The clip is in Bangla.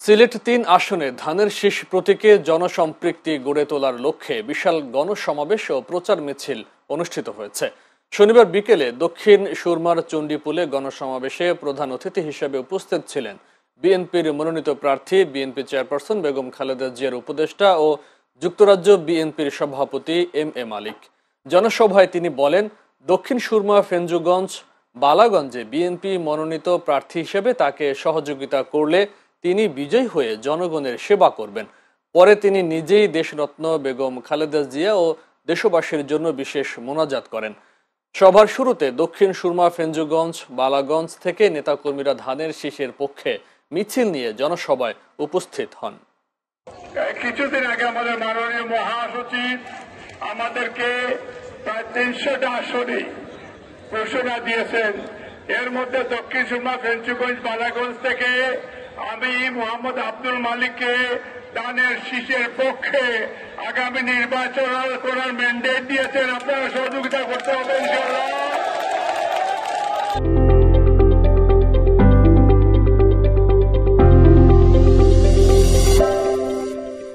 সিলেট-৩ আসনে ধানের শীষ প্রতীকে জনসম্পৃক্তি গড়ে তোলার লক্ষ্যে বিশাল গণসমাবেশ ও প্রচার মিছিল অনুষ্ঠিত হয়েছে। শনিবার বিকেলে দক্ষিণ সুরমার চণ্ডীপুলে গণসমাবেশে প্রধান অতিথি হিসেবে উপস্থিত ছিলেন বিএনপির মনোনীত প্রার্থী বিএনপি চেয়ারপারসন বেগম খালেদা জিয়ার উপদেষ্টা ও যুক্তরাজ্য বিএনপির সভাপতি এম মালিক। জনসভায় তিনি বলেন, দক্ষিণ সুরমা, ফেঞ্চুগঞ্জ, বালাগঞ্জে বিএনপি মনোনীত প্রার্থী হিসেবে তাকে সহযোগিতা করলে তিনি বিজয়ী হয়ে জনগণের সেবা করবেন। পরে তিনি নিজেই দেশরত্ন বেগম খালেদা জিয়া ও দেশবাসীর জন্য বিশেষ মোনাজাত করেন। সভার শুরুতে দক্ষিণ সুরমা, ফেঞ্চুগঞ্জ, বালাগঞ্জ থেকে নেতাকর্মীরা ধানের শীষের পক্ষে মিছিল নিয়ে জনসভায় উপস্থিত হন। কিছুদিন আগে আমাদের মাননীয় মহাসচিব আমাদেরকে প্রায় ৩০০টা আসনে ঘোষণা দিয়েছেন। এর মধ্যে দক্ষিণ সুরমা, ফেঞ্চুগঞ্জ, বালাগঞ্জ থেকে আমি মোহাম্মদ আব্দুল মালিককে ধানের শীষের পক্ষে আগামী নির্বাচন করার ম্যান্ডেট দিয়েছেন। আপনারা সহযোগিতা করতে হবে।